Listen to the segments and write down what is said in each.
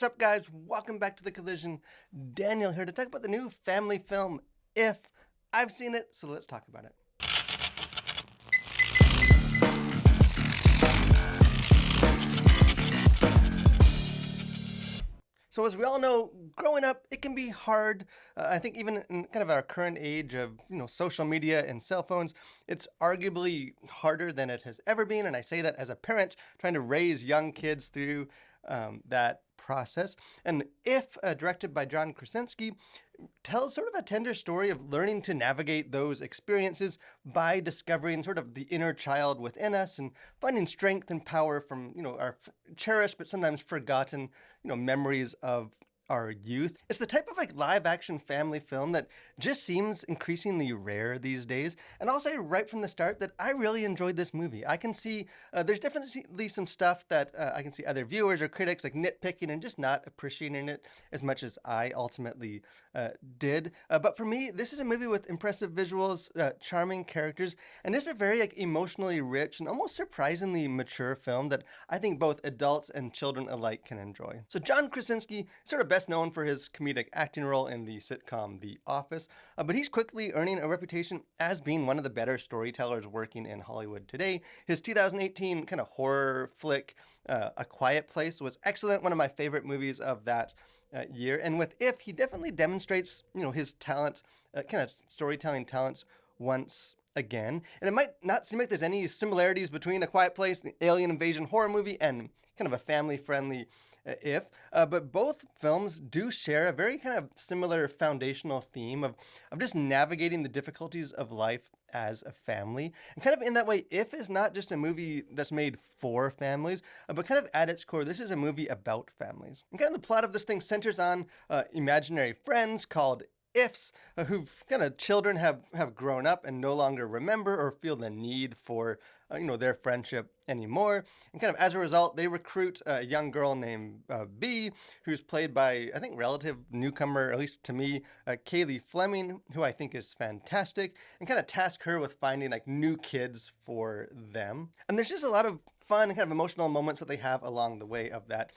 What's up, guys? Welcome back to The Collision. Daniel here to talk about the new family film, If. I've seen it, so let's talk about it. So as we all know, growing up, it can be hard. I think even in kind of our current age of social media and cell phones, it's arguably harder than it has ever been. And I say that as a parent trying to raise young kids through that process. And If, directed by John Krasinski, tells sort of a tender story of learning to navigate those experiences by discovering sort of the inner child within us and finding strength and power from our cherished but sometimes forgotten memories of our youth. It's the type of live action family film that just seems increasingly rare these days. And I'll say right from the start that I really enjoyed this movie. I can see there's definitely some stuff that I can see other viewers or critics nitpicking and just not appreciating it as much as I ultimately did. But for me, this is a movie with impressive visuals, charming characters, and it's a very emotionally rich and almost surprisingly mature film that I think both adults and children alike can enjoy. So John Krasinski, sort of best known for his comedic acting role in the sitcom The Office, but he's quickly earning a reputation as being one of the better storytellers working in Hollywood today. His 2018 kind of horror flick, A Quiet Place, was excellent, one of my favorite movies of that year. And with If, he definitely demonstrates his talent, kind of storytelling talents once again. And it might not seem like there's any similarities between A Quiet Place, the alien invasion horror movie, and kind of a family-friendly If, but both films do share a very kind of similar foundational theme of just navigating the difficulties of life as a family. And kind of in that way, If is not just a movie that's made for families, but kind of at its core, this is a movie about families. And kind of the plot of this thing centers on imaginary friends called ifs, who've kind of children have grown up and no longer remember or feel the need for their friendship anymore. And kind of as a result, they recruit a young girl named B, who's played by, I think, relative newcomer, at least to me, Kaylee Fleming, who I think is fantastic, and kind of task her with finding new kids for them. And there's just a lot of fun and kind of emotional moments that they have along the way of that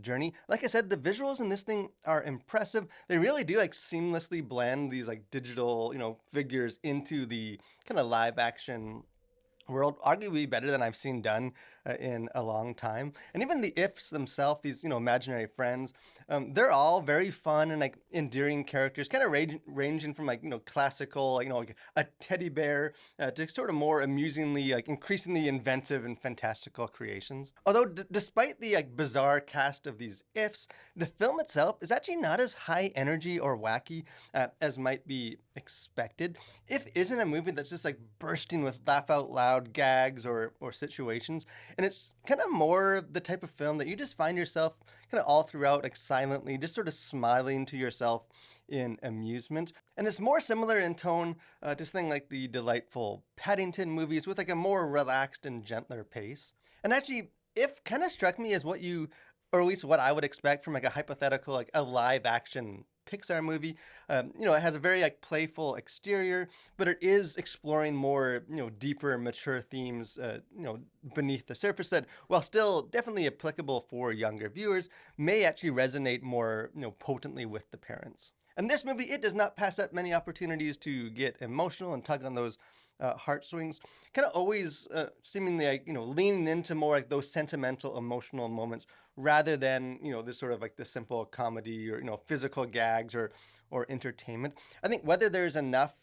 journey. Like I said, the visuals in this thing are impressive. They really do seamlessly blend these digital figures into the kind of live action world, arguably better than I've seen done in a long time. And even the ifs themselves, these imaginary friends, they're all very fun and endearing characters, kind of ranging from classical, a teddy bear, to sort of more amusingly increasingly inventive and fantastical creations. Although despite the bizarre cast of these ifs, the film itself is actually not as high energy or wacky as might be expected. If isn't a movie that's just bursting with laugh out loud gags or situations, and it's kind of more the type of film that you just find yourself kind of all throughout silently just sort of smiling to yourself in amusement. And it's more similar in tone to something like the delightful Paddington movies with a more relaxed and gentler pace. And actually, If kind of struck me as what you, or at least what I would expect from a hypothetical a live action Pixar movie. It has a very playful exterior, but it is exploring more deeper, mature themes beneath the surface that, while still definitely applicable for younger viewers, may actually resonate more potently with the parents. And this movie, it does not pass up many opportunities to get emotional and tug on those heartstrings, kind of always seemingly leaning into more those sentimental, emotional moments rather than this sort of the simple comedy or physical gags or entertainment. I think whether there's enough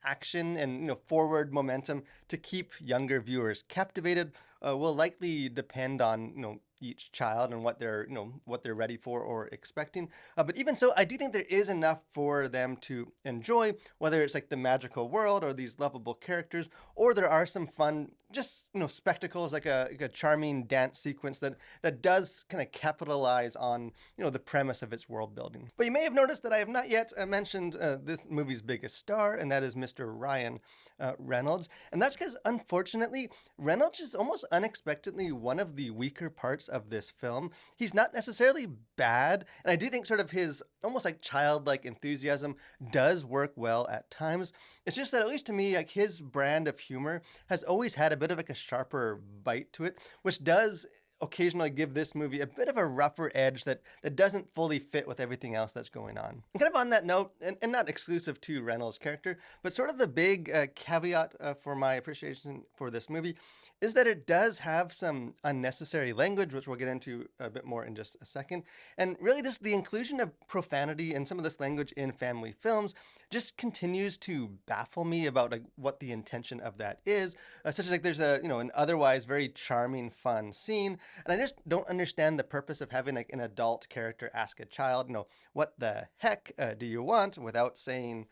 action and forward momentum to keep younger viewers captivated will likely depend on each child and what they're ready for or expecting. But even so, I do think there is enough for them to enjoy, whether it's the magical world or these lovable characters, or there are some fun, just spectacles, like a charming dance sequence that does kind of capitalize on the premise of its world building. But you may have noticed that I have not yet mentioned this movie's biggest star, and that is Mr. Ryan Reynolds. And that's because, unfortunately, Reynolds is almost unexpectedly one of the weaker parts of this film. He's not necessarily bad, and I do think sort of his almost childlike enthusiasm does work well at times. It's just that, at least to me, his brand of humor has always had a bit of a sharper bite to it, which does occasionally give this movie a bit of a rougher edge that doesn't fully fit with everything else that's going on. And kind of on that note, and not exclusive to Reynolds' character, but sort of the big caveat for my appreciation for this movie is that it does have some unnecessary language, which we'll get into a bit more in just a second. And really, just the inclusion of profanity and some of this language in family films just continues to baffle me about like what the intention of that is. Such as like there's a an otherwise very charming, fun scene, and I just don't understand the purpose of having like an adult character ask a child, what the heck do you want, without saying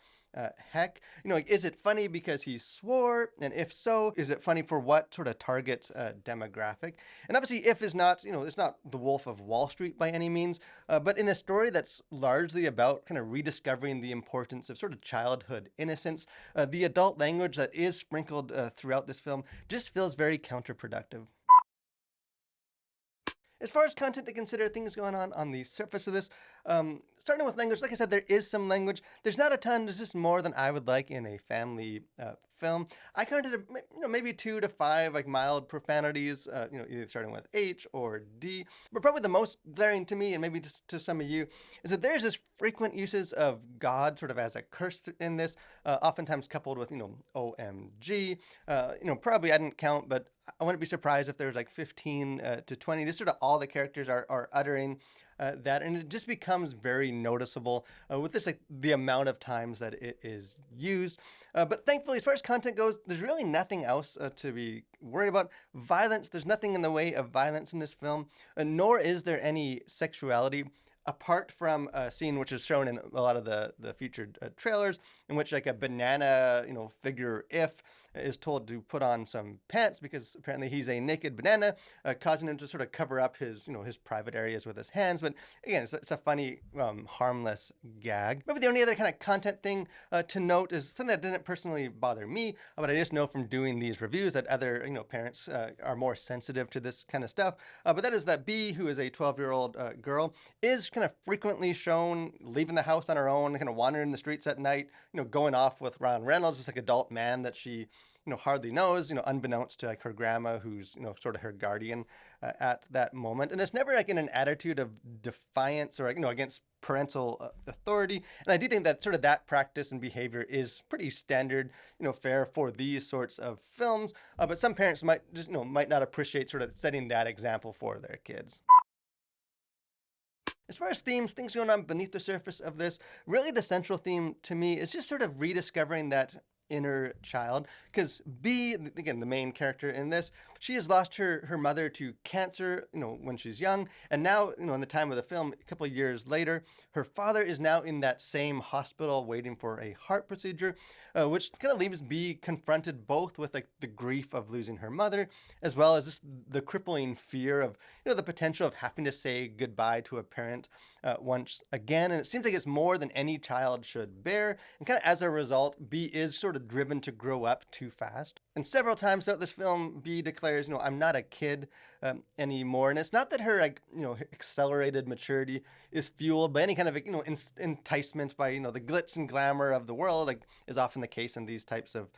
heck. Like, is it funny because he swore? And if so, is it funny for what sort of target demographic? And obviously, if is not, it's not the Wolf of Wall Street by any means, but in a story that's largely about kind of rediscovering the importance of sort of childhood innocence, the adult language that is sprinkled throughout this film just feels very counterproductive. As far as content to consider, things going on the surface of this, starting with language, like I said, there is some language. There's not a ton. There's just more than I would like in a family film. I counted, maybe 2 to 5 like mild profanities, either starting with H or D. But probably the most glaring to me, and maybe just to some of you, is that there's this frequent uses of God sort of as a curse in this, oftentimes coupled with, OMG. Probably I didn't count, but I wouldn't be surprised if there's like 15 to 20. Just sort of all the characters are uttering that, and it just becomes very noticeable with this like the amount of times that it is used. But thankfully, as far as content goes, there's really nothing else to be worried about. Violence, there's nothing in the way of violence in this film, nor is there any sexuality. Apart from a scene which is shown in a lot of the featured trailers, in which like a banana, figure if is told to put on some pants because apparently he's a naked banana, causing him to sort of cover up his, his private areas with his hands. But again, it's a funny, harmless gag. Maybe the only other kind of content thing to note is something that didn't personally bother me, but I just know from doing these reviews that other, parents are more sensitive to this kind of stuff. But that is that B, who is a 12-year-old girl, is kind of frequently shown leaving the house on her own, kind of wandering the streets at night, going off with Ron Reynolds, this like adult man that she hardly knows, unbeknownst to like her grandma, who's, sort of her guardian at that moment. And it's never like in an attitude of defiance or like, against parental authority. And I do think that sort of that practice and behavior is pretty standard, fare for these sorts of films. But some parents might just, might not appreciate sort of setting that example for their kids. As far as themes, things going on beneath the surface of this, really the central theme to me is just sort of rediscovering that inner child. Because B, again, the main character in this, she has lost her mother to cancer, when she's young. And now, in the time of the film, a couple of years later, her father is now in that same hospital waiting for a heart procedure, which kind of leaves B confronted both with like the grief of losing her mother, as well as just the crippling fear of, the potential of having to say goodbye to a parent once again. And it seems like it's more than any child should bear. And kind of as a result, B is sort of driven to grow up too fast. And several times throughout this film, B declares, I'm not a kid anymore. And it's not that her, like, accelerated maturity is fueled by any kind of, enticement by, the glitz and glamour of the world, like is often the case in these types of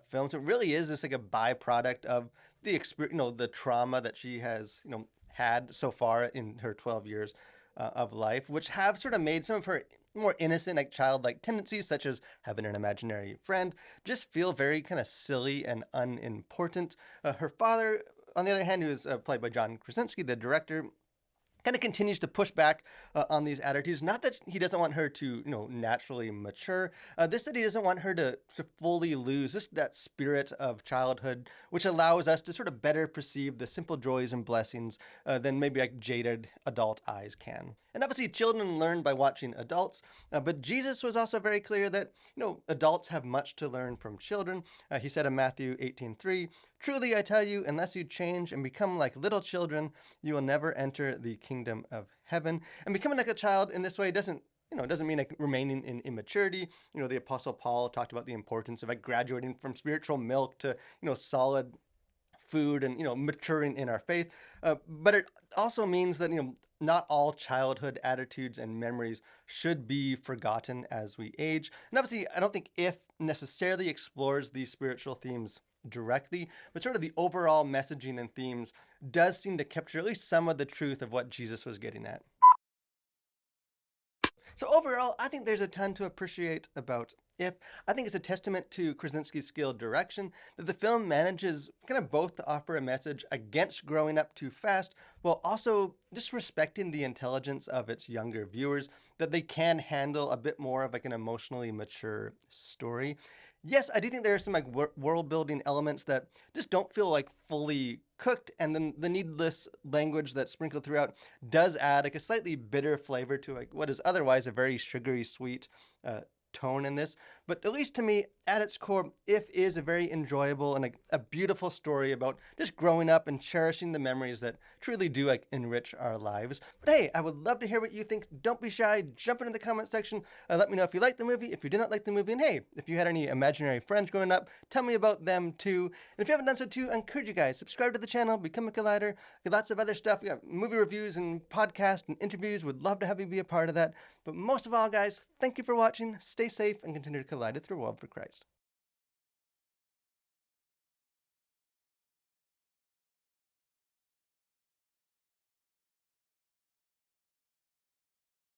films. It really is just like a byproduct of the experience, the trauma that she has, had so far in her 12 years of life, which have sort of made some of her more innocent, like childlike tendencies, such as having an imaginary friend, just feel very kind of silly and unimportant. Her father, on the other hand, who is played by John Krasinski, the director, kind of continues to push back on these attitudes. Not that he doesn't want her to, naturally mature. This that he doesn't want her to fully lose just that spirit of childhood, which allows us to sort of better perceive the simple joys and blessings than maybe like jaded adult eyes can. And obviously, children learn by watching adults, but Jesus was also very clear that, adults have much to learn from children. He said in Matthew 18:3, "Truly I tell you, unless you change and become like little children, you will never enter the kingdom of heaven." And becoming like a child in this way doesn't mean like remaining in immaturity. The Apostle Paul talked about the importance of like graduating from spiritual milk to, solid food and, maturing in our faith. But it also means that, not all childhood attitudes and memories should be forgotten as we age. And obviously, I don't think if necessarily explores these spiritual themes directly, but sort of the overall messaging and themes does seem to capture at least some of the truth of what Jesus was getting at. So overall, I think there's a ton to appreciate about If. I think it's a testament to Krasinski's skilled direction that the film manages kind of both to offer a message against growing up too fast while also just respecting the intelligence of its younger viewers, that they can handle a bit more of like an emotionally mature story. Yes, I do think there are some like world building elements that just don't feel like fully cooked, and then the needless language that's sprinkled throughout does add like a slightly bitter flavor to like what is otherwise a very sugary sweet uh, tone in this. But at least to me, at its core, If is a very enjoyable and a beautiful story about just growing up and cherishing the memories that truly do like enrich our lives. But hey, I would love to hear what you think. Don't be shy. Jump into the comment section. Let me know if you liked the movie, if you did not like the movie, and hey, if you had any imaginary friends growing up, tell me about them too. And if you haven't done so too, I encourage you guys, subscribe to the channel, become a Collider. Get lots of other stuff. We got movie reviews and podcasts and interviews. Would love to have you be a part of that. But most of all, guys, thank you for watching. Stay safe and continue to collide through a world for Christ.